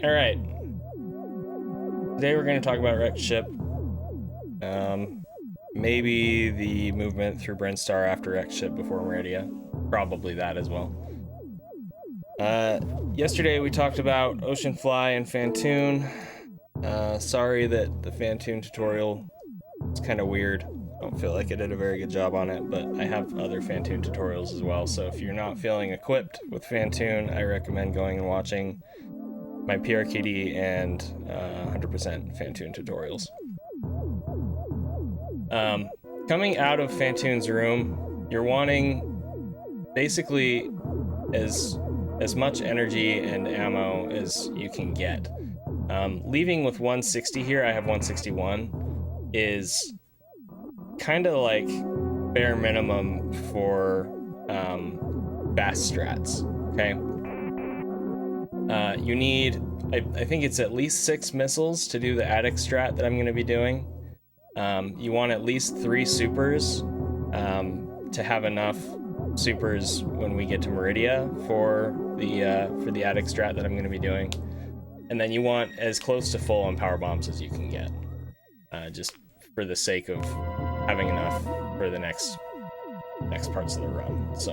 Alright. Today we're going to talk about wrecked ship. Maybe the movement through Brinstar after wrecked ship before Meridia. Probably that as well. Yesterday we talked about Oceanfly and Fantoon. Sorry that the Fantoon tutorial is kind of weird. I don't feel like I did a very good job on it, but I have other Fantoon tutorials as well, so if you're not feeling equipped with Fantoon, I recommend going and watching my PRKD and 100% Fantoon tutorials. Coming out of Fantoon's room, you're wanting basically as much energy and ammo as you can get. Leaving with 160 here, I have 161, is kind of like bare minimum for fast strats, okay? You need, I think it's at least 6 missiles to do the attic strat that I'm going to be doing. You want at least 3 supers to have enough supers when we get to Meridia for the attic strat that I'm going to be doing. And then you want as close to full on power bombs as you can get, just for the sake of having enough for the next parts of the run. So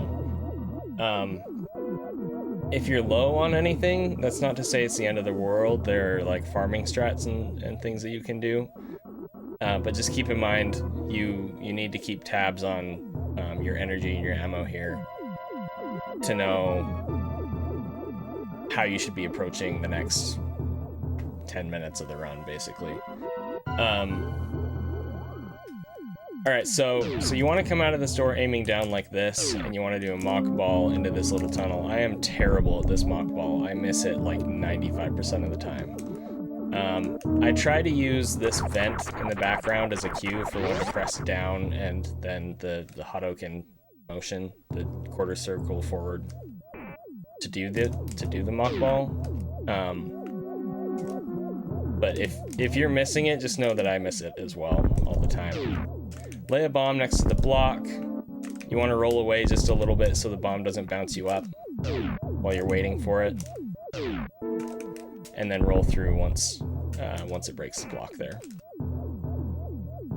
if you're low on anything, that's not to say it's the end of the world. There are like farming strats and things that you can do, but just keep in mind you need to keep tabs on your energy and your ammo here to know how you should be approaching the next 10 minutes of the run, basically. Alright, so you want to come out of this door aiming down like this, and you want to do a mock ball into this little tunnel. I am terrible at this mock ball. I miss it like 95% of the time. I try to use this vent in the background as a cue for when I press down and then the Hadoken motion, the quarter circle forward to do the mock ball. But if you're missing it, just know that I miss it as well all the time. Lay a bomb next to the block. You want to roll away just a little bit so the bomb doesn't bounce you up while you're waiting for it. And then roll through once it breaks the block there.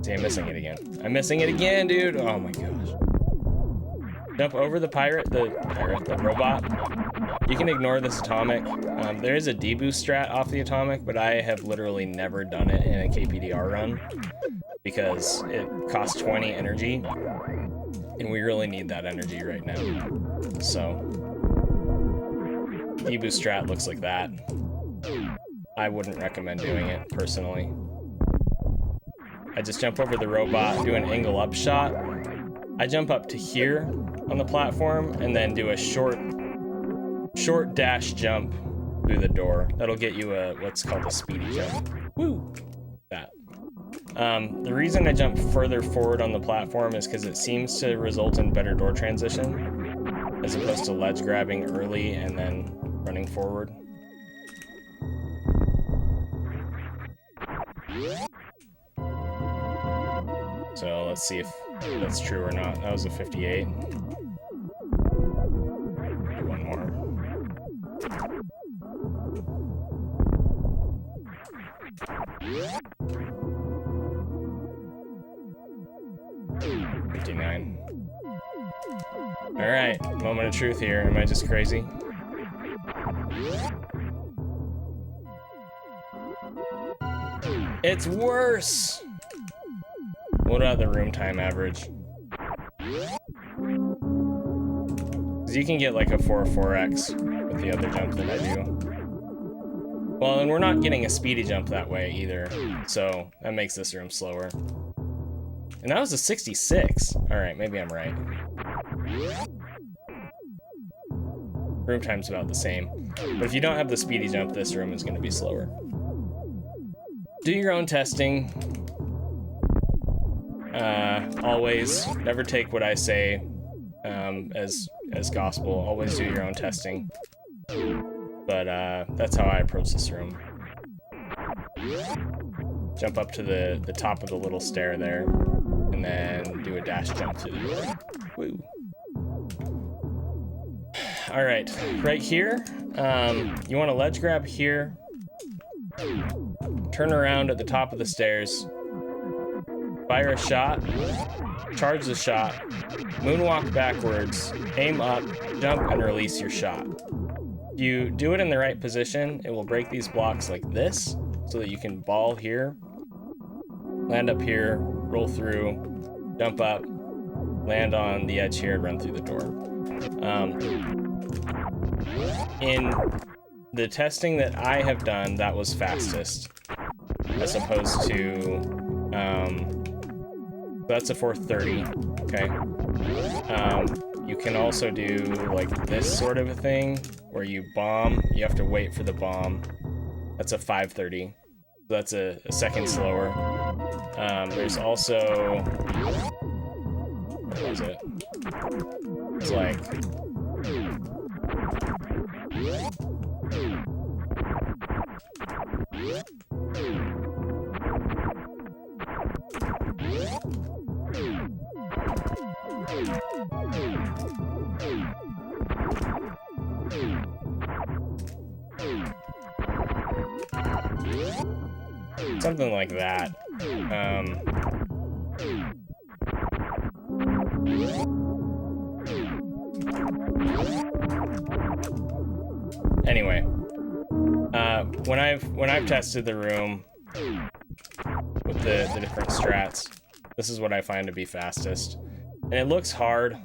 See, I'm missing it again. I'm missing it again, dude! Oh my gosh. Jump over the the robot. You can ignore this atomic. There is a deboost strat off the atomic, but I have literally never done it in a KPDR run because it costs 20 energy, and we really need that energy right now. So, deboost strat looks like that. I wouldn't recommend doing it, personally. I just jump over the robot, do an angle up shot. I jump up to here on the platform, and then do a short dash jump through the door. That'll get you what's called a speedy jump. Woo! That. The reason I jump further forward on the platform is because it seems to result in better door transition, as opposed to ledge grabbing early and then running forward. So let's see if that's true or not. That was a 58. One more. $59. Alright, moment of truth here. Am I just crazy? It's worse! What about the room time average? Because you can get like a 4x with the other jump that I do. Well, and we're not getting a speedy jump that way either, so that makes this room slower. And that was a 66. Alright, maybe I'm right. Room time's about the same. But if you don't have the speedy jump, this room is going to be slower. Do your own testing. Always, never take what I say as gospel. Always do your own testing. But that's how I approach this room. Jump up to the top of the little stair there, and then do a dash jump through the door. Woo. All right, right here, you want to ledge grab here, turn around at the top of the stairs, fire a shot, charge the shot, moonwalk backwards, aim up, jump, and release your shot. If you do it in the right position, it will break these blocks like this, so that you can ball here, land up here, roll through, jump up, land on the edge here, and run through the door. In the testing that I have done, that was fastest, as opposed to, that's a 430, okay? You can also do like this sort of a thing, where you bomb, you have to wait for the bomb. That's a 530, so that's a second slower. There's also, what was it? It's like, something like that. Anyway, when I've tested the room with the different strats, this is what I find to be fastest. And it looks hard,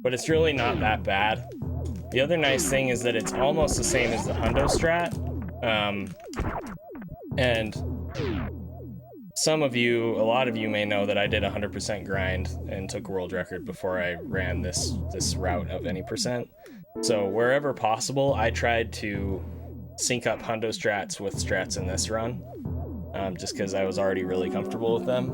but it's really not that bad. The other nice thing is that it's almost the same as the hundo strat. And a lot of you may know that I did 100% grind and took world record before I ran this route of any percent. So wherever possible, I tried to sync up hundo strats with strats in this run, just because I was already really comfortable with them.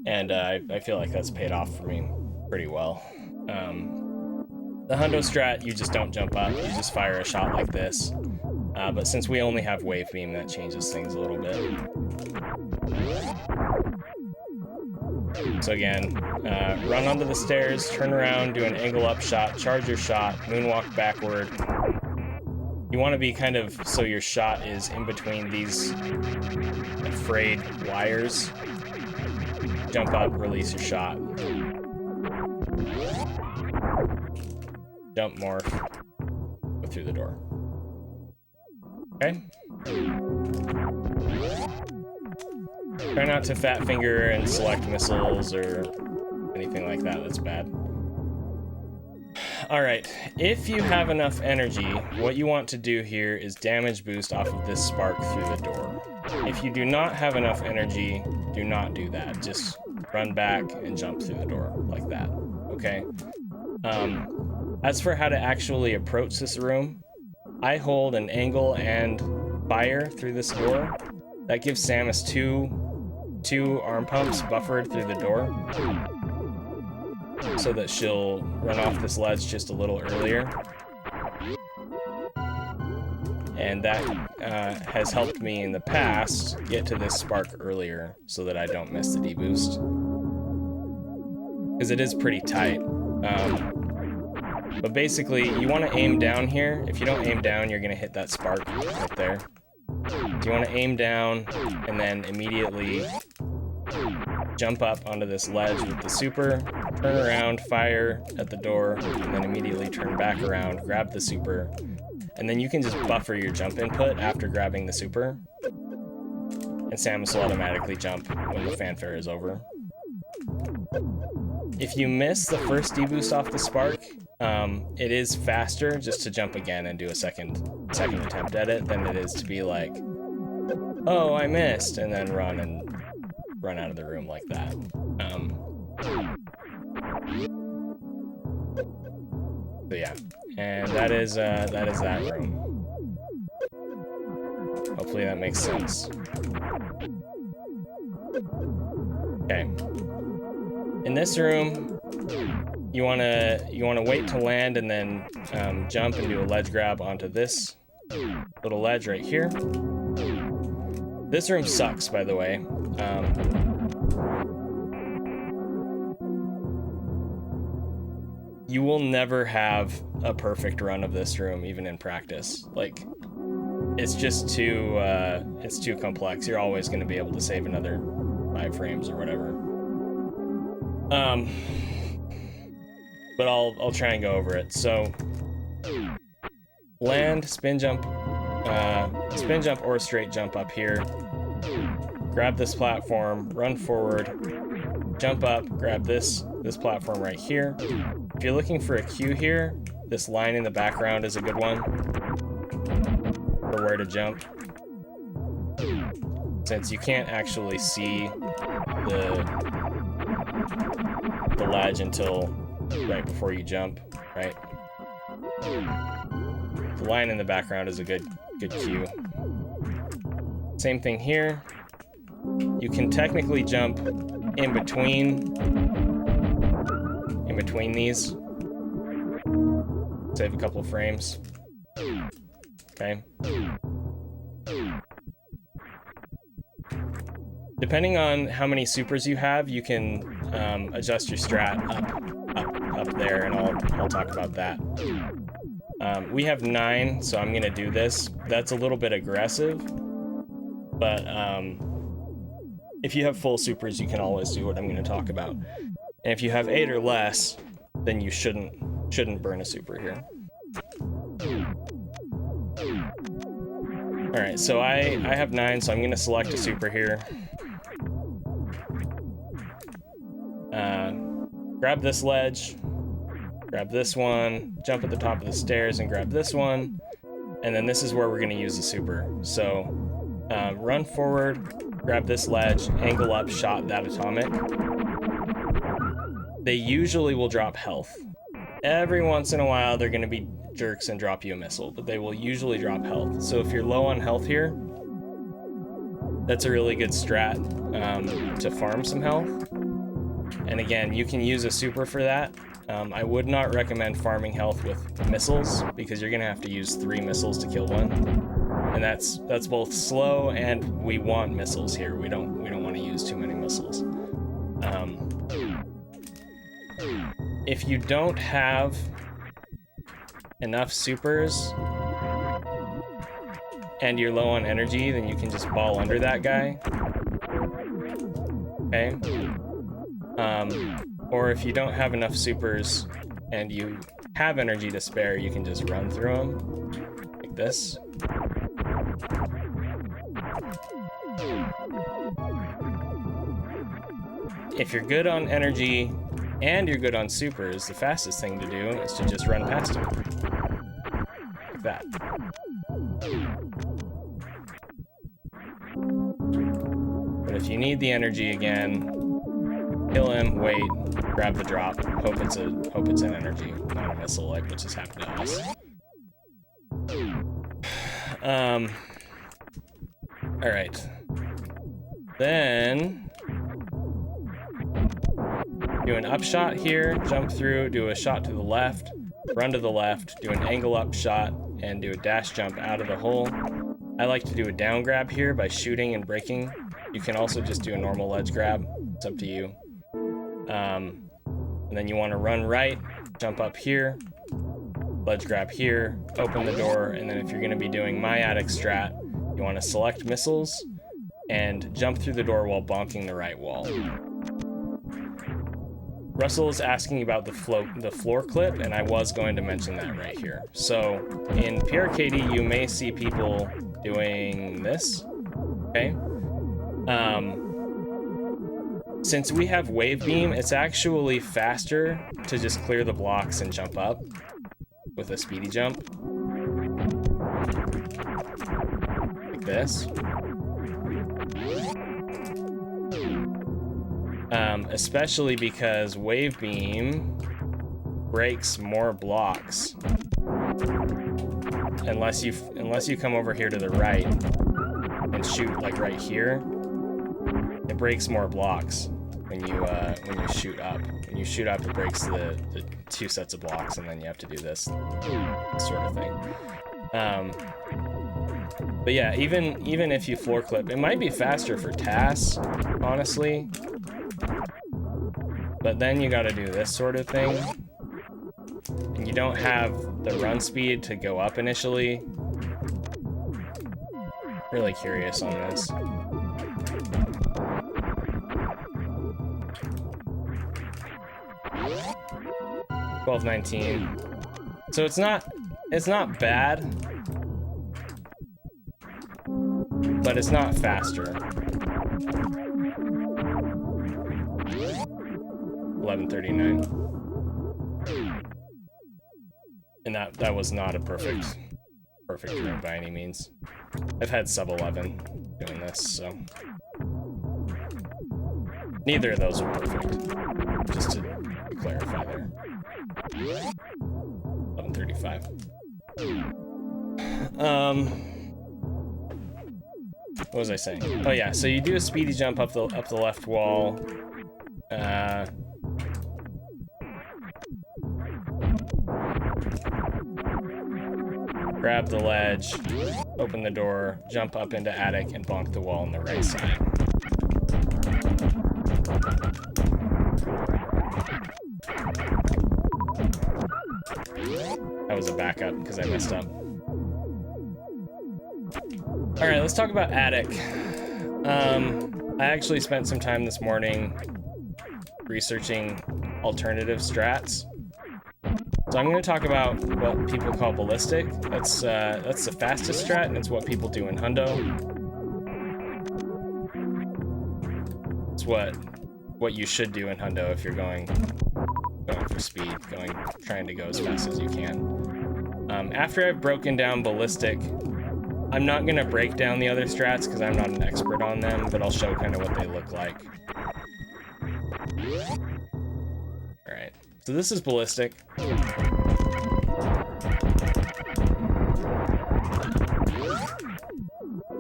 And I feel like that's paid off for me pretty well. The hundo strat, you just don't jump up, you just fire a shot like this. But since we only have wave beam, that changes things a little bit. So again, run onto the stairs, turn around, do an angle up shot, charge your shot, moonwalk backward. You want to be kind of so your shot is in between these frayed wires. Jump up, release your shot. Jump, morph, go through the door. Okay. Try not to fat finger and select missiles or anything like that. That's bad. All right, if you have enough energy, what you want to do here is damage boost off of this spark through the door. If you do not have enough energy, do not do that. Just run back and jump through the door like that, okay? As for how to actually approach this room, I hold an angle and fire through this door. That gives Samus two arm pumps buffered through the door, so that she'll run off this ledge just a little earlier. And that has helped me in the past get to this spark earlier so that I don't miss the deboost. Because it is pretty tight. But basically, you want to aim down here. If you don't aim down, you're going to hit that spark right there. So you want to aim down and then immediately jump up onto this ledge with the super, turn around, fire at the door, and then immediately turn back around, grab the super, and then you can just buffer your jump input after grabbing the super, and Samus will automatically jump when the fanfare is over. If you miss the first deboost off the spark, it is faster just to jump again and do a second attempt at it than it is to be like, oh, I missed, and then run out of the room like that. So yeah, and that is that room. Hopefully that makes sense. Okay. In this room, you wanna wait to land and then jump and do a ledge grab onto this little ledge right here. This room sucks, by the way. you will never have a perfect run of this room, even in practice. Like, it's just too complex. You're always going to be able to save another 5 frames or whatever. But I'll try and go over it. So, land, spin jump or straight jump up here. Grab this platform, run forward, jump up, grab this platform right here. If you're looking for a cue here, this line in the background is a good one for where to jump. Since you can't actually see the ledge until right before you jump, right? The line in the background is a good cue. Same thing here. You can technically jump in between these. Save a couple of frames. Okay. Depending on how many supers you have, you can adjust your strat up there, and I'll talk about that. We have 9, so I'm gonna do this. That's a little bit aggressive, but if you have full supers, you can always do what I'm gonna talk about. And if you have 8 or less, then you shouldn't burn a super here. All right, so I have 9, so I'm gonna select a super here. Grab this ledge, grab this one, jump at the top of the stairs and grab this one, and then this is where we're gonna use the super. So run forward, grab this ledge, angle up, shot that atomic. They usually will drop health. Every once in a while, they're gonna be jerks and drop you a missile, but they will usually drop health. So if you're low on health here, that's a really good strat to farm some health. And again, you can use a super for that. I would not recommend farming health with missiles, because you're gonna have to use 3 missiles to kill one. And that's both slow, and we want missiles here. We don't want to use too many missiles. If you don't have enough supers and you're low on energy, then you can just ball under that guy. Okay? Or if you don't have enough supers and you have energy to spare, you can just run through them like this. If you're good on energy and you're good on supers, the fastest thing to do is to just run past him. Like that. But if you need the energy again, kill him, wait, grab the drop, hope it's an energy, not a missile like what just happened to us. Alright. Then do an upshot here, jump through, do a shot to the left, run to the left, do an angle up shot, and do a dash jump out of the hole. I like to do a down grab here by shooting and breaking. You can also just do a normal ledge grab. It's up to you. And then you want to run right, jump up here, ledge grab here, open the door, and then if you're going to be doing my attic strat, you want to select missiles and jump through the door while bonking the right wall. Russell is asking about the floor clip, and I was going to mention that right here. So in PRKD, you may see people doing this, okay? Since we have wave beam, it's actually faster to just clear the blocks and jump up with a speedy jump. Like this. Especially because wave beam breaks more blocks. Unless you come over here to the right and shoot like right here, it breaks more blocks when you shoot up. When you shoot up, it breaks the 2 sets of blocks, and then you have to do this sort of thing. But yeah, even if you floor clip, it might be faster for tasks, honestly. But then you got to do this sort of thing. you don't have the run speed to go up initially. Really curious on this. $12.19. So it's not bad, but it's not faster. $11.39. And that was not a perfect room by any means. I've had sub 11 doing this, so neither of those are perfect. Just to clarify there. 11:35. What was I saying? Oh yeah, so you do a speedy jump up the left wall. Grab the ledge, open the door, jump up into attic, and bonk the wall on the right side. That was a backup because I messed up. Alright, let's talk about attic. I actually spent some time this morning researching alternative strats. So I'm going to talk about what people call ballistic. That's the fastest strat, and it's what people do in Hundo. It's what you should do in Hundo if you're going for speed, trying to go as fast as you can. After I've broken down ballistic, I'm not going to break down the other strats because I'm not an expert on them, but I'll show kind of what they look like. Alright, so this is ballistic.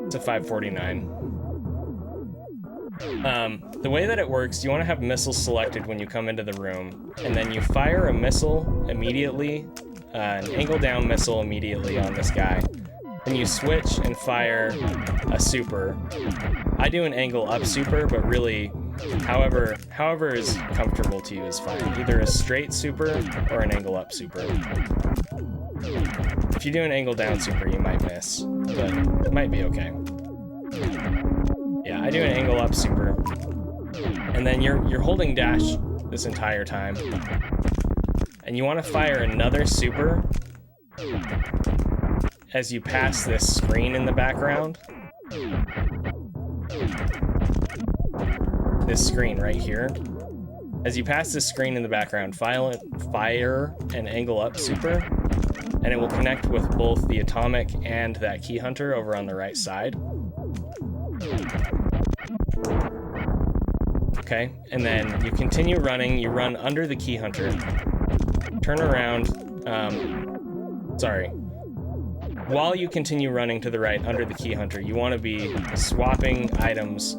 It's a 549. The way that it works, you want to have missiles selected when you come into the room, and then you fire a missile immediately, an angle down missile immediately on this guy. Then you switch and fire a super. I do an angle up super, but really, however is comfortable to you is fine. Either a straight super or an angle up super. If you do an angle down super, you might miss, but it might be okay. Yeah, I do an angle up super. And then you're holding dash this entire time. And you want to fire another super as you pass this screen in the background. This screen right here. As you pass this screen in the background, fire an angle up super, and it will connect with both the atomic and that key hunter over on the right side. Okay, and then you continue running, you run under the key hunter, turn around, while you continue running to the right under the key hunter, you want to be swapping items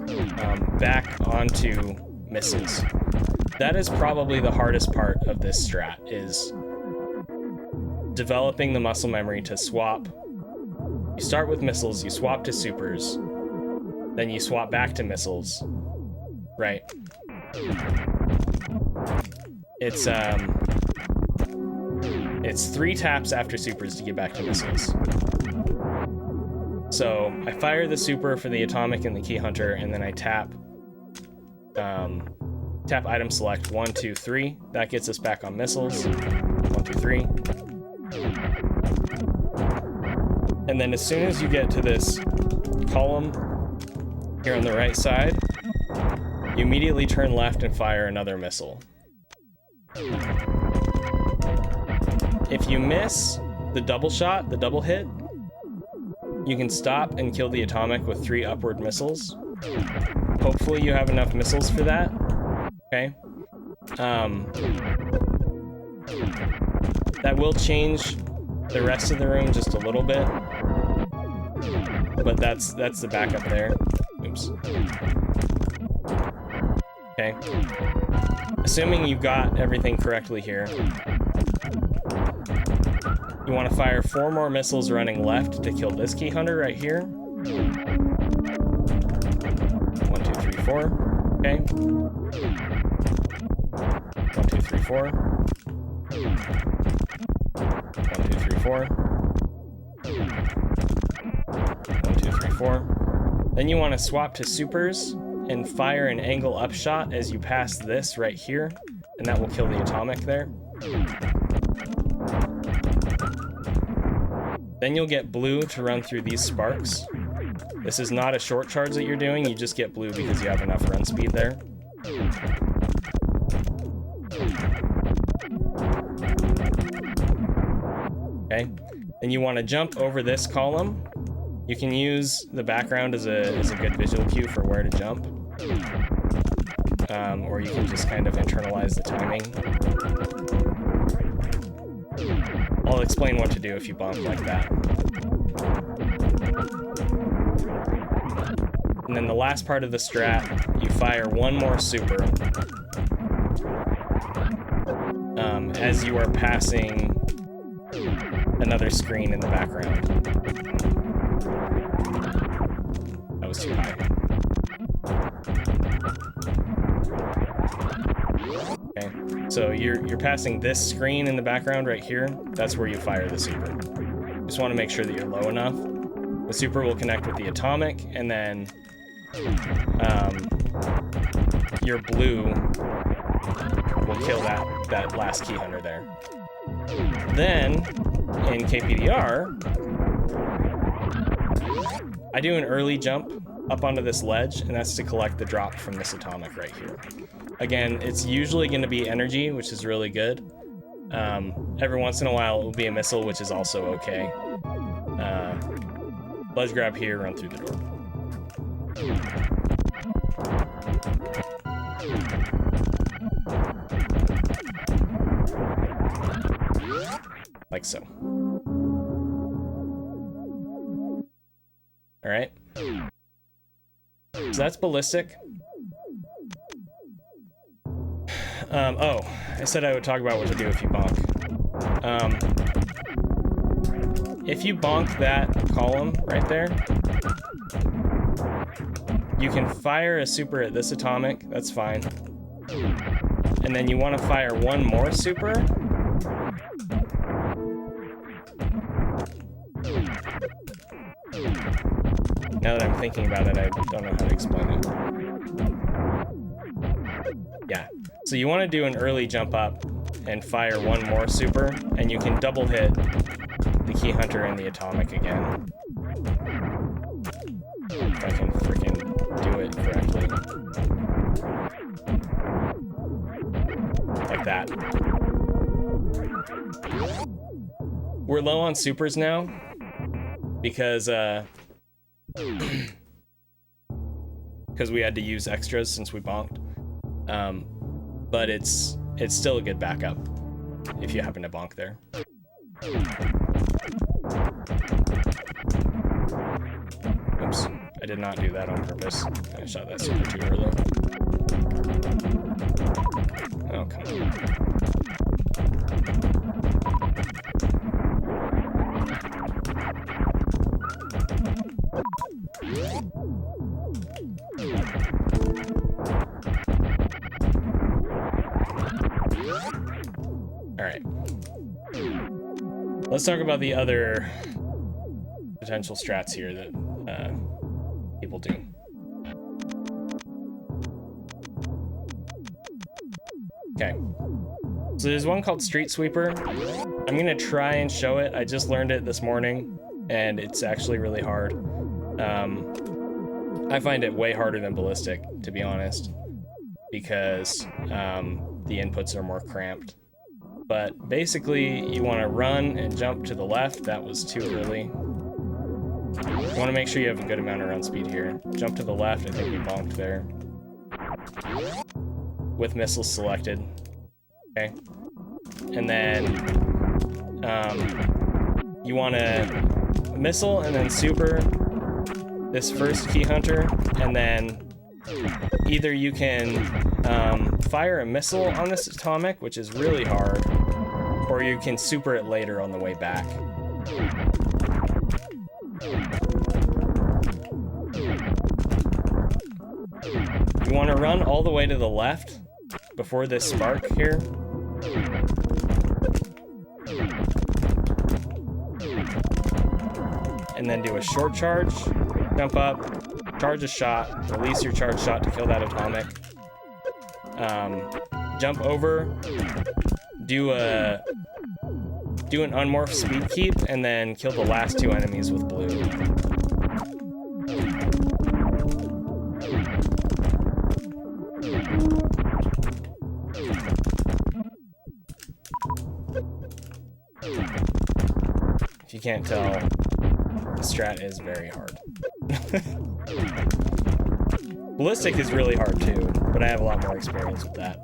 back onto missiles. That is probably the hardest part of this strat, is developing the muscle memory to swap. You start with missiles, you swap to supers, then you swap back to missiles. Right. It's 3 taps after supers to get back to missiles. So I fire the super for the atomic and the key hunter, and then I tap item select 1, 2, 3. That gets us back on missiles. 1, 2, 3. And then as soon as you get to this column here on the right side, you immediately turn left and fire another missile. If you miss the double shot, the double hit, you can stop and kill the atomic with 3 upward missiles. Hopefully you have enough missiles for that. Okay. That will change the rest of the room just a little bit, but that's the backup there. Oops. Okay. Assuming you got everything correctly here, you want to fire 4 more missiles running left to kill this key hunter right here. 1, 2, 3, 4. Okay. 1, 2, 3, 4. 1, 2, 3, 4. 1, 2, 3, 4. Then you want to swap to supers and fire an angle upshot as you pass this right here, and that will kill the atomic there. Then you'll get blue to run through these sparks. This is not a short charge that you're doing, you just get blue because you have enough run speed there. Okay, then you want to jump over this column. You can use the background as a good visual cue for where to jump. Or you can just kind of internalize the timing. I'll explain what to do if you bump like that. And then the last part of the strat, you fire one more super as you are passing another screen in the background. That was too high. Okay, so you're passing this screen in the background right here. That's where you fire the super. Just want to make sure that you're low enough. The super will connect with the atomic, and then your blue will kill that last key hunter there. Then in KPDR, I do an early jump up onto this ledge, and that's to collect the drop from this atomic right here. Again, it's usually going to be energy, which is really good. Every once in a while, it will be a missile, which is also okay. Ledge grab here, run through the door. Like so. All right. So that's ballistic. Oh, I said I would talk about what to do if you bonk. If you bonk that column right there, you can fire a super at this atomic, that's fine. And then you want to fire one more super. Now that I'm thinking about it, I don't know how to explain it. Yeah, so you want to do an early jump up and fire one more super, and you can double hit the key hunter and the atomic again. If I can freaking do it correctly. Like that. We're low on supers now because we had to use extras since we bonked. But it's still a good backup if you happen to bonk there. Oops, I did not do that on purpose. I shot that super too early. Oh, come on. All right. Let's talk about the other potential strats here that people do. Okay. So there's one called Street Sweeper. I'm gonna try and show it. I just learned it this morning, and it's actually really hard. I find it way harder than Ballistic, to be honest, because the inputs are more cramped. But basically, you want to run and jump to the left. That was too early. You want to make sure you have a good amount of run speed here. Jump to the left. I think we bonked there. With missiles selected. Okay. And then you want to missile and then super this first key hunter, and then either you can fire a missile on this atomic, which is really hard, or you can super it later on the way back. You want to run all the way to the left before this spark here. and then do a short charge, jump up, charge a shot, release your charge shot to kill that atomic. Jump over, do an unmorph speed keep, and then kill the last 2 enemies with blue. If you can't tell, the strat is very hard. Ballistic is really hard too, but I have a lot more experience with that.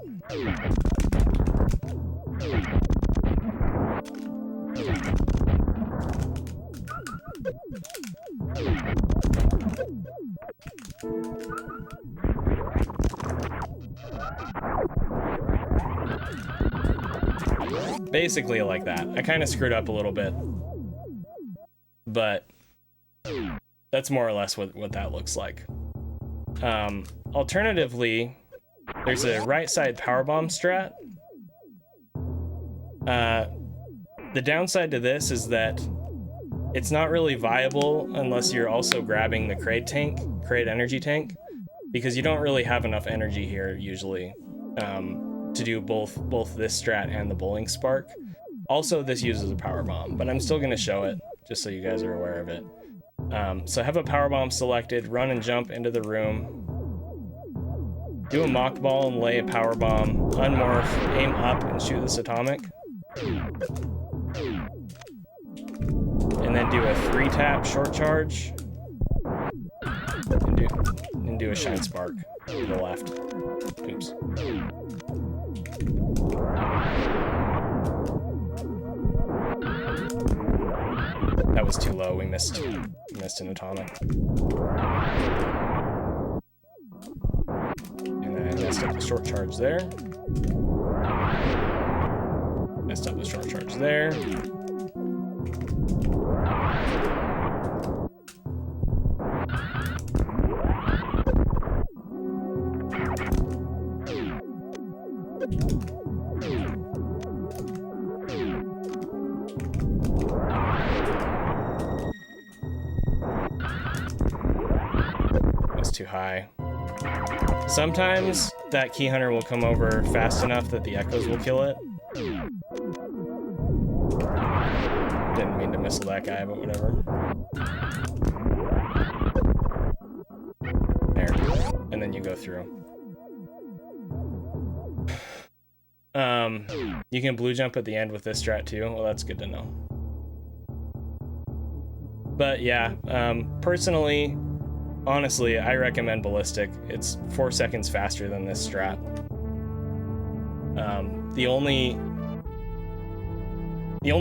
Basically like that. I kind of screwed up a little bit, but that's more or less what that looks like. Alternatively, there's a right side powerbomb strat. The downside to this is that it's not really viable unless you're also grabbing the Kraid energy tank, because you don't really have enough energy here usually to do both this strat and the bowling spark. Also, this uses a powerbomb, but I'm still gonna show it just so you guys are aware of it. So have a powerbomb selected, run and jump into the room, do a mock ball and lay a powerbomb, unmorph, aim up and shoot this atomic. And then do a 3-tap short charge, and do a shine spark to the left. Oops. That was too low, we missed an atomic. And then I messed up the short charge there. Messed up the short charge there. That's too high. Sometimes that key hunter will come over fast enough that the echoes will kill it. Didn't mean to missile that guy, but whatever. There. And then you go through. You can blue jump at the end with this strat too. Well, that's good to know. But yeah, personally, honestly, I recommend ballistic. It's 4 seconds faster than this strat. The only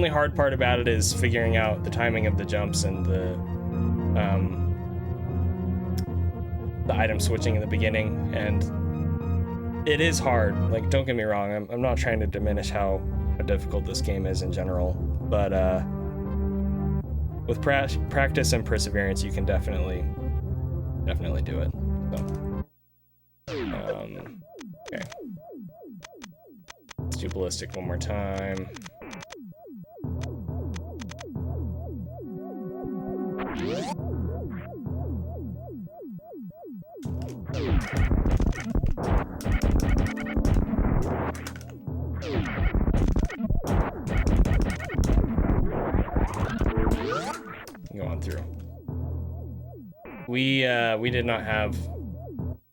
hard part about it is figuring out the timing of the jumps and the item switching in the beginning, and it is hard. Like, don't get me wrong, I'm not trying to diminish how difficult this game is in general, but with practice and perseverance, you can definitely do it. So, okay. Let's do ballistic one more time. Go on through. We did not have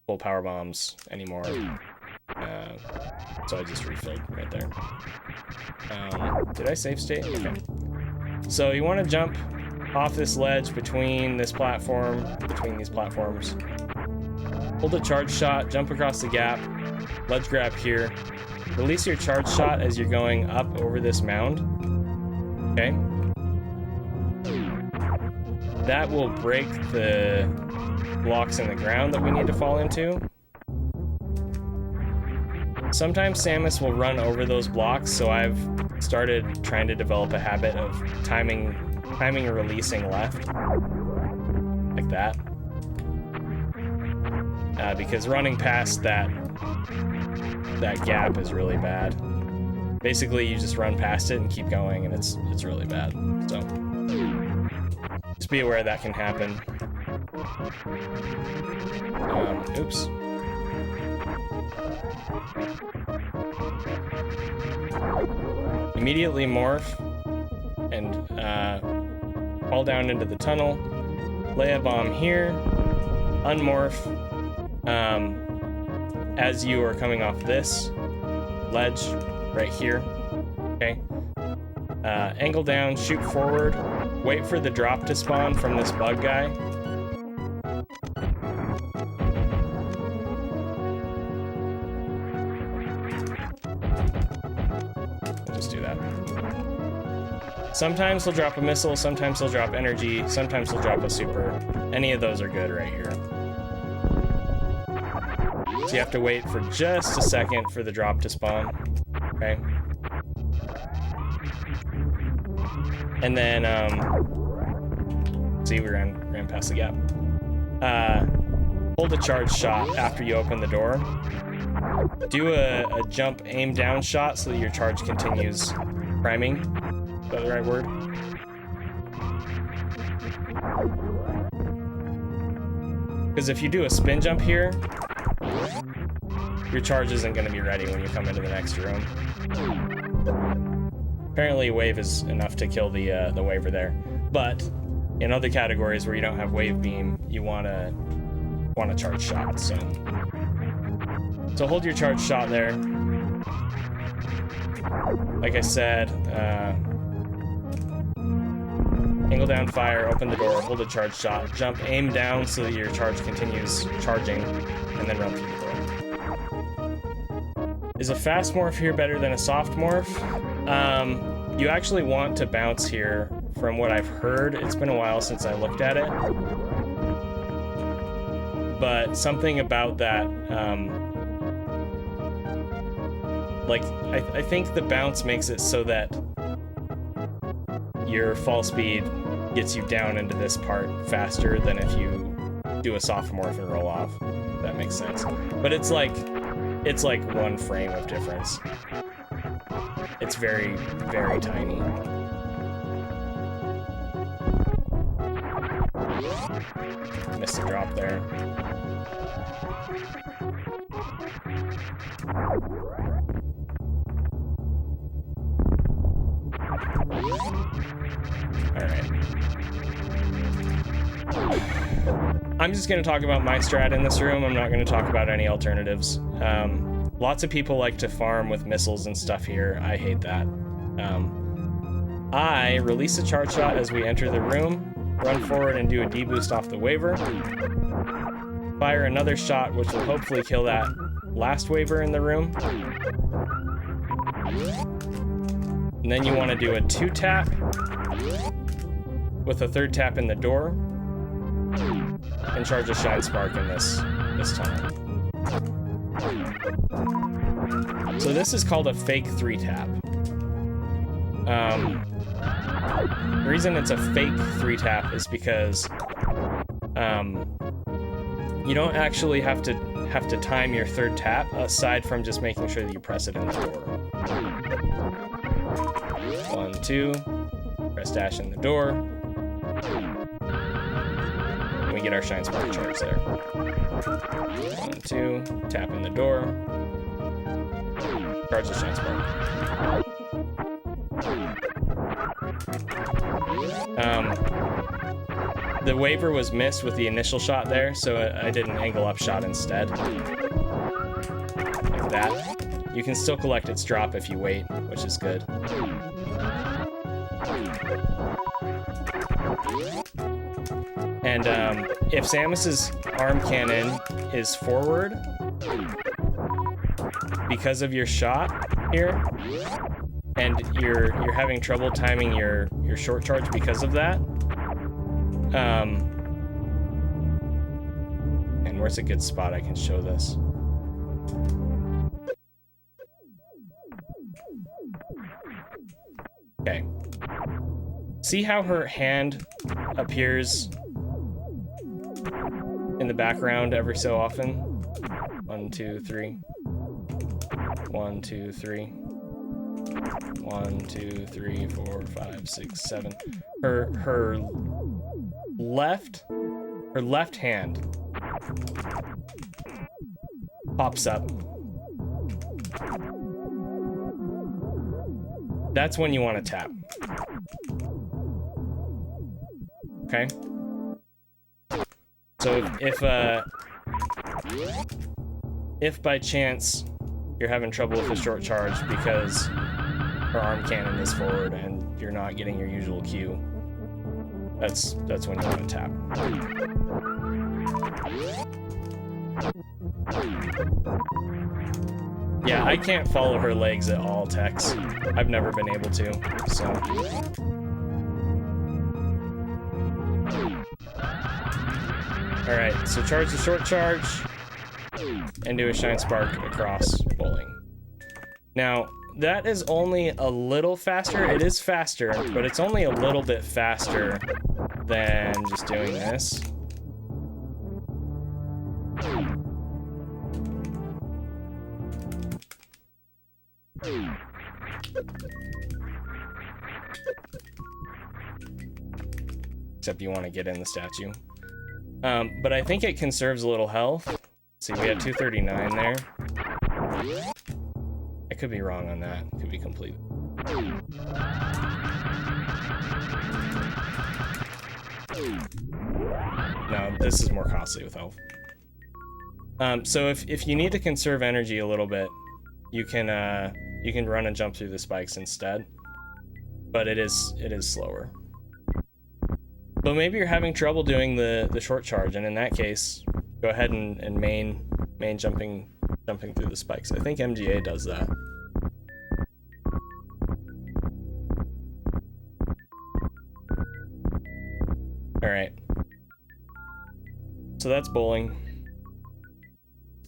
full power bombs anymore, so I just refilled right there. Did I save state? Okay. So you want to jump off this ledge between these platforms. Hold a charge shot, jump across the gap, ledge grab here. Release your charge shot as you're going up over this mound. Okay. That will break the blocks in the ground that we need to fall into. Sometimes Samus will run over those blocks, so I've started trying to develop a habit of timing and releasing left. Like that. Because running past that gap is really bad. Basically, you just run past it and keep going, and it's really bad. So Just be aware that can happen. Oops. Immediately morph and fall down into the tunnel. Lay a bomb here. Unmorph as you are coming off this ledge right here. Okay. Angle down, shoot forward. Wait for the drop to spawn from this bug guy. Just do that. Sometimes he'll drop a missile, sometimes he'll drop energy, sometimes he'll drop a super. Any of those are good right here. So you have to wait for just a second for the drop to spawn. Okay. And then, see, we ran past the gap. Hold a charge shot after you open the door. Do a jump aim down shot so that your charge continues priming. Is that the right word? Because if you do a spin jump here, your charge isn't going to be ready when you come into the next room. Apparently wave is enough to kill the waver there, but in other categories where you don't have wave beam, you want to charge shot. So hold your charge shot there. Like I said, angle down fire, open the door, hold a charge shot, jump aim down so that your charge continues charging, and then run through the door. Is a fast morph here better than a soft morph? You actually want to bounce here. From what I've heard, it's been a while since I looked at it, but something about that, like, I think the bounce makes it so that your fall speed gets you down into this part faster than if you do a soft morph and roll off. If that makes sense. But it's like 1 frame of difference. It's very, very tiny. Missed a drop there. Alright. I'm just going to talk about my strat in this room. I'm not going to talk about any alternatives. Lots of people like to farm with missiles and stuff here. I hate that. I release a charge shot as we enter the room, run forward and do a deboost off the waver. Fire another shot, which will hopefully kill that last waver in the room. And then you want to do a 2-tap with a 3rd tap in the door and charge a shine spark in this tunnel. So this is called a fake 3-tap. The reason it's a fake 3-tap is because you don't actually have to time your 3rd tap, aside from just making sure that you press it in the door. 1, 2, press dash in the door. And we get our shine spark charge there. 1, 2, tap in the door. Charge the shine spark. The waver was missed with the initial shot there, so I did an angle up shot instead. Like that. You can still collect its drop if you wait, which is good. And if Samus's arm cannon is forward because of your shot here, and you're having trouble timing your short charge because of that, and where's a good spot I can show this? Okay. See how her hand appears in the background every so often? 1, 2, 3. 1, 2, 3. 1, 2, 3, 4, 5, 6, 7. Her left or left hand pops up, that's when you want to tap. Okay? So if by chance you're having trouble with the short charge because her arm cannon is forward and you're not getting your usual cue, that's when you want to tap. Yeah, I can't follow her legs at all, Tex. I've never been able to, so. Alright, so charge the short charge and do a shine spark across bowling. Now, that is only a little faster. It is faster, but it's only a little bit faster than just doing this. Except you want to get in the statue. But I think it conserves a little health. Let's see, we had 239 there. I could be wrong on that. It could be complete. No, this is more costly with health. So if you need to conserve energy a little bit, you can run and jump through the spikes instead. But it is slower. But maybe you're having trouble doing the short charge, and in that case, go ahead and main jumping through the spikes. I think MGA does that. Alright. So that's bowling.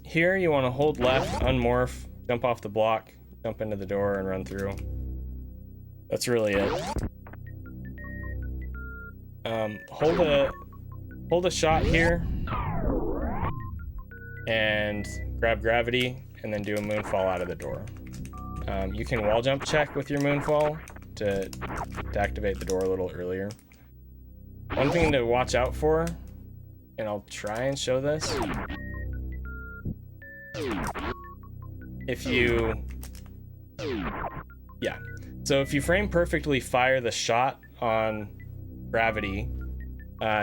Here you want to hold left, unmorph, jump off the block, jump into the door, and run through. That's really it. Hold a shot here, and grab gravity, and then do a moonfall out of the door. You can wall jump check with your moonfall to activate the door a little earlier. One thing to watch out for, and I'll try and show this. So if you frame perfectly fire the shot on gravity,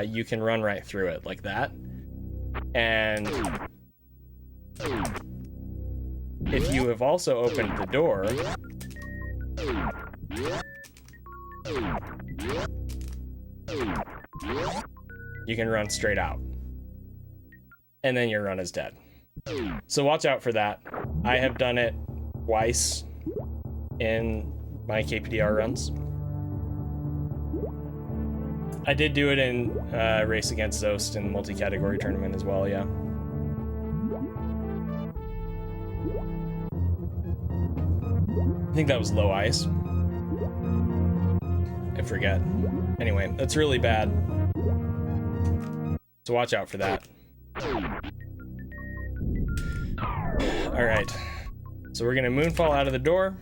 you can run right through it like that. And if you have also opened the door, you can run straight out. And then your run is dead. So watch out for that. I have done it twice in my KPDR runs. I did do it in Race Against Zost in the multi-category tournament as well, yeah. I think that was low ice. I forget. Anyway, that's really bad. So watch out for that. Alright. So we're gonna moonfall out of the door.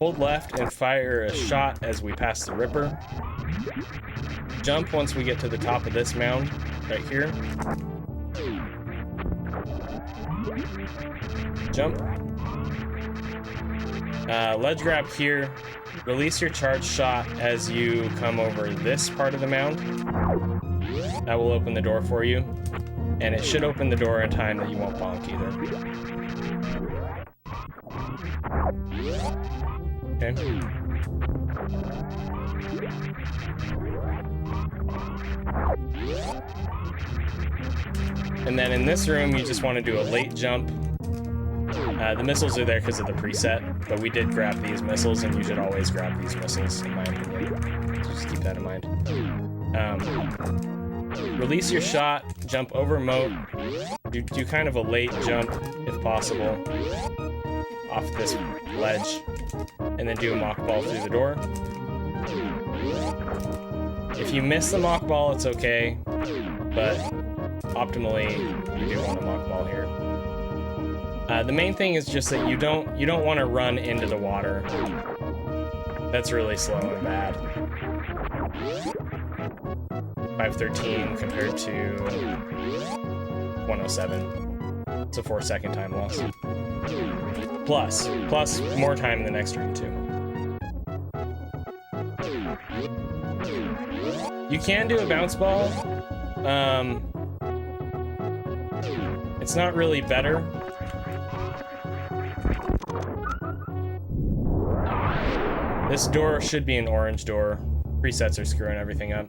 Hold left and fire a shot as we pass the Ripper. Jump once we get to the top of this mound, right here. Jump. Ledge grab here. Release your charge shot as you come over this part of the mound. That will open the door for you. And it should open the door in time that you won't bonk either. Okay. And then in this room, you just want to do a late jump. The missiles are there because of the preset, but we did grab these missiles, and you should always grab these missiles, in my opinion. So just keep that in mind. Release your shot, jump over moat, do kind of a late jump, if possible, off this ledge, and then do a mock ball through the door. If you miss the mock ball, it's okay, but optimally, you do want a mock ball here. The main thing is just that you don't want to run into the water. That's really slow and bad. 513 compared to 107. It's a 4-second time loss. Plus more time in the next room too. You can do a bounce ball. It's not really better. This door should be an orange door. Presets are screwing everything up.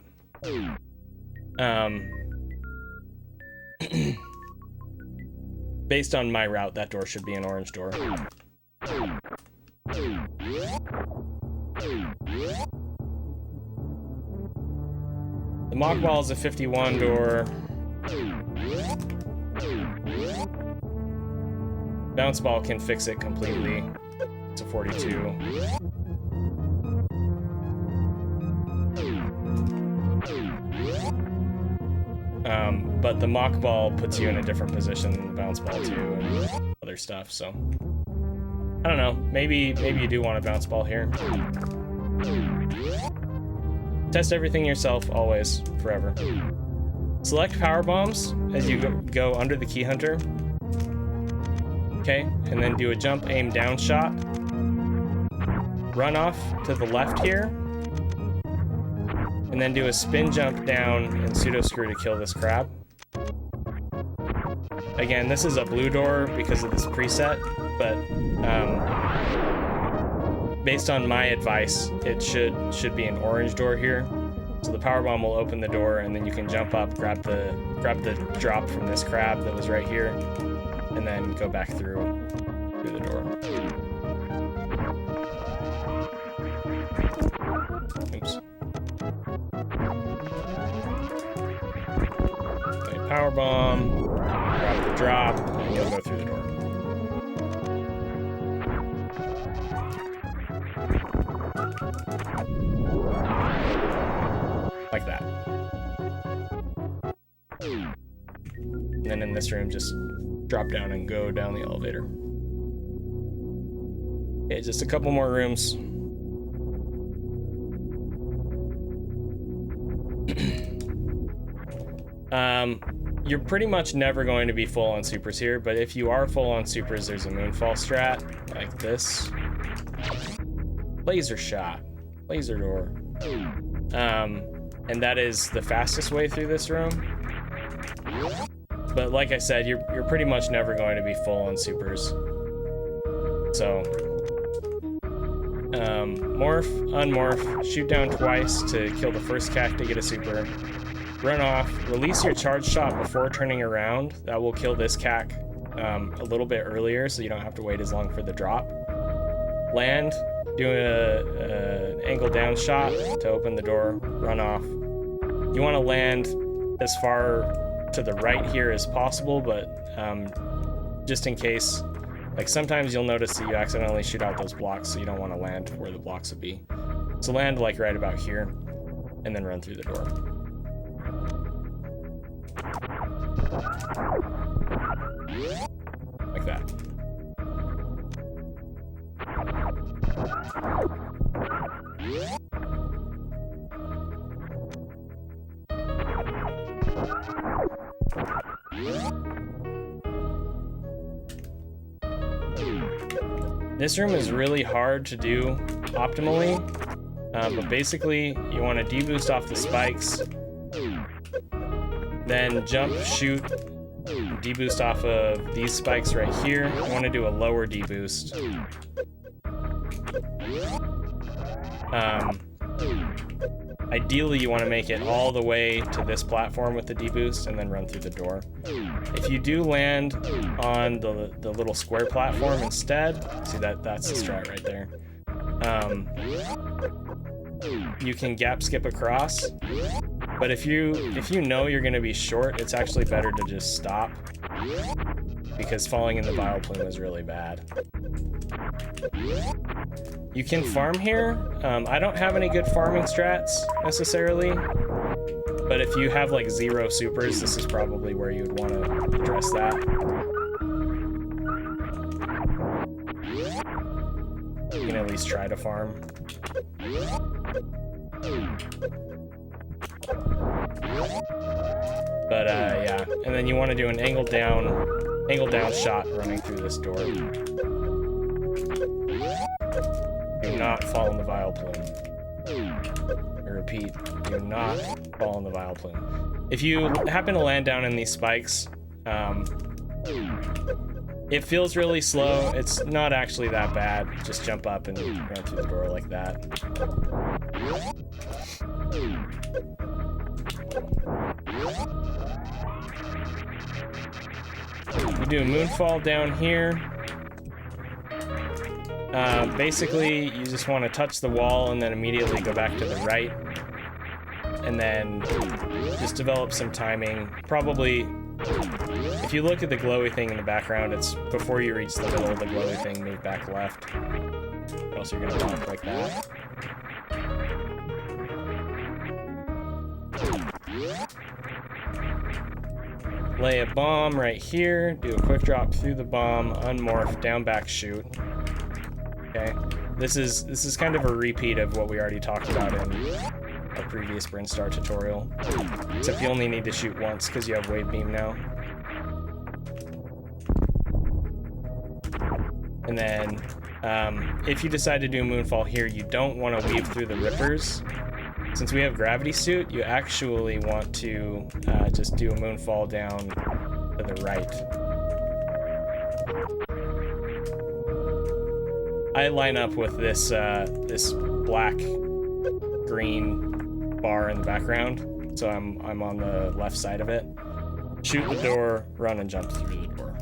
Based on my route, that door should be an orange door. The mock ball is a 51 door. Bounce ball can fix it completely. It's a 42. But the mock ball puts you in a different position than the bounce ball too, and other stuff, so. I don't know, maybe you do want a bounce ball here. Test everything yourself, always, forever. Select power bombs as you go under the key hunter. Okay, and then do a jump, aim, down shot. Run off to the left here. And then do a spin jump down and pseudo screw to kill this crab. Again, this is a blue door because of this preset, but based on my advice, it should be an orange door here. So the power bomb will open the door, and then you can jump up, grab the drop from this crab that was right here, and then go back through the door. Oops. Okay, power bomb, grab the drop, and you'll go through the door. Like that. And then in this room, just drop down and go down the elevator. Okay, just a couple more rooms. You're pretty much never going to be full on supers here, but if you are full on supers, there's a moonfall strat, like this. Laser shot, laser door. And that is the fastest way through this room. But like I said, you're pretty much never going to be full on supers. So, morph, unmorph, shoot down twice to kill the first cack to get a super. Run off, release your charge shot before turning around. That will kill this cack a little bit earlier, so you don't have to wait as long for the drop. Land, do an angle down shot to open the door, run off. You want to land as far to the right here as possible, but just in case, like sometimes you'll notice that you accidentally shoot out those blocks, so you don't want to land where the blocks would be. So land like right about here, and then run through the door. Like that. This room is really hard to do optimally, but basically you want to deboost off the spikes, then jump, shoot, deboost off of these spikes right here. You want to do a lower deboost. Ideally, you want to make it all the way to this platform with the deboost and then run through the door. If you do land on the little square platform instead, see that's the strat right there. You can gap skip across, but if you know you're going to be short, it's actually better to just stop, because falling in the bile plume is really bad. You can farm here. I don't have any good farming strats necessarily, but if you have like 0 supers, this is probably where you'd want to address that. you can at least try to farm. But yeah, and then you want to do an angle down shot running through this door. Do not fall in the vile plume. I repeat, do not fall in the vile plume. If you happen to land down in these spikes, it feels really slow. It's not actually that bad. Just jump up and run through the door like that. You do a moonfall down here. Basically, you just want to touch the wall and then immediately go back to the right. And then just develop some timing. Probably, if you look at the glowy thing in the background, it's before you reach the middle of the glowy thing, move back left. Or else you're going to walk like that. Lay a bomb right here, do a quick drop through the bomb, unmorph, down back shoot. Okay, this is kind of a repeat of what we already talked about in our previous Brinstar tutorial, except you only need to shoot once because you have wave beam now. And then if you decide to do a moonfall here, you don't want to weave through the rippers. Since we have gravity suit, you actually want to just do a moonfall down to the right. I line up with this this black green bar in the background, so I'm on the left side of it. Shoot the door, run and jump through the door.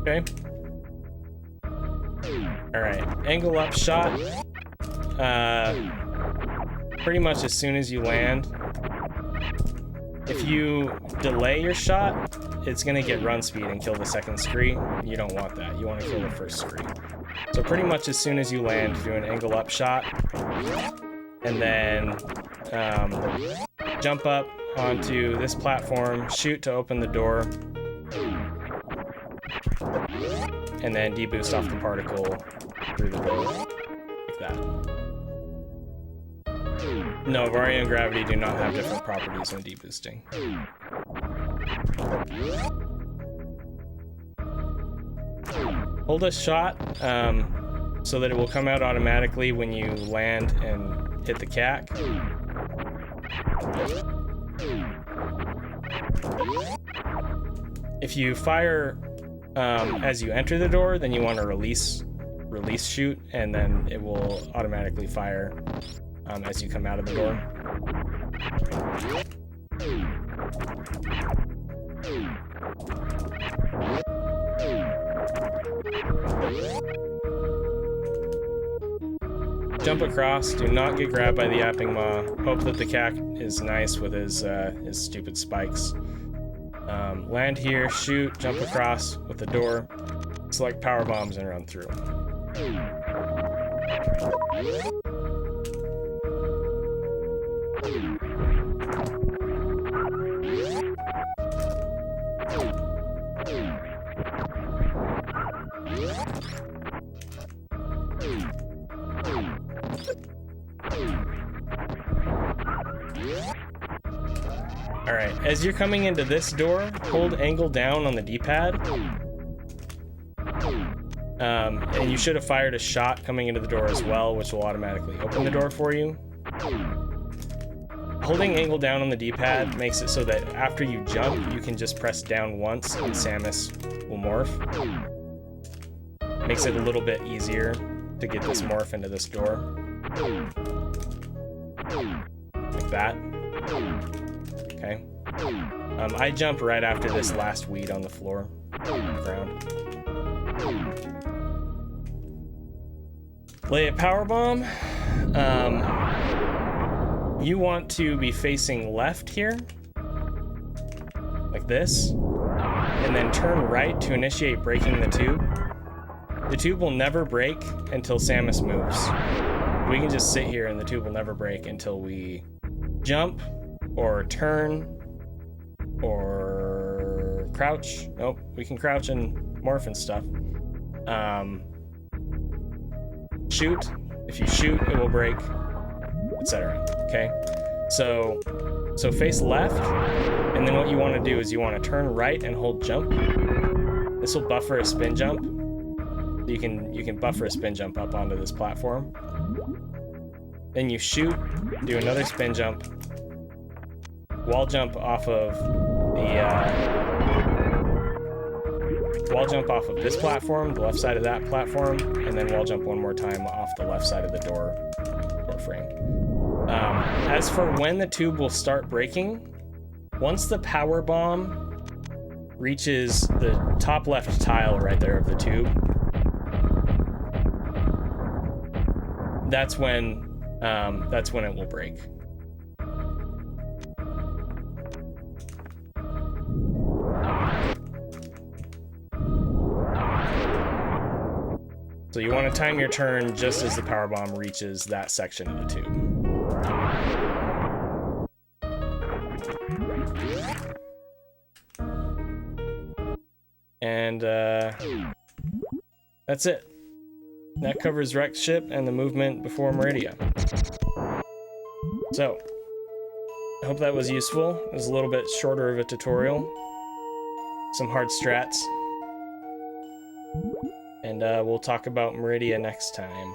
Okay. Alright, angle up shot. Pretty much as soon as you land. If you delay your shot, it's gonna get run speed and kill the second scree. You don't want that. You want to kill the first scree. So pretty much as soon as you land, do an angle up shot. And then jump up onto this platform, shoot to open the door. And then deboost off the particle through the door, like that. No, Varia and Gravity do not have different properties when deboosting. Hold a shot so that it will come out automatically when you land and hit the cack. If you fire as you enter the door, then you want to release shoot, and then it will automatically fire as you come out of the door. Jump across, do not get grabbed by the yapping maw. Hope that the cack is nice with his stupid spikes. Land here, shoot, jump across with the door, select power bombs and run through. Alright, as you're coming into this door, hold angle down on the D-pad. And you should have fired a shot coming into the door as well, which will automatically open the door for you. Holding angle down on the D-pad makes it so that after you jump, you can just press down once and Samus will morph. Makes it a little bit easier to get this morph into this door. Like that. Okay. I jump right after this last weed on the floor, on the ground. Lay a power bomb. You want to be facing left here, like this, and then turn right to initiate breaking the tube. The tube will never break until Samus moves. We can just sit here and the tube will never break until we jump, or turn, or crouch. Nope, we can crouch and morph and stuff. Shoot. If you shoot, it will break, etc. Okay? So face left, and then what you want to do is you want to turn right and hold jump. This will buffer a spin jump. You can buffer a spin jump up onto this platform. Then you shoot, do another spin jump, wall jump off of this platform, the left side of that platform, and then wall jump one more time off the left side of the door frame. As for when the tube will start breaking, once the power bomb reaches the top left tile right there of the tube, that's when it will break. So you want to time your turn just as the power bomb reaches that section of the tube. And that's it. That covers Wrecked Ship and the movement before Meridia. So, I hope that was useful. It was a little bit shorter of a tutorial. Some hard strats. And we'll talk about Meridia next time.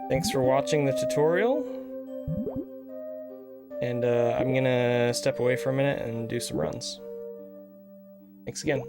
Thanks for watching the tutorial. And I'm gonna step away for a minute and do some runs. Thanks again.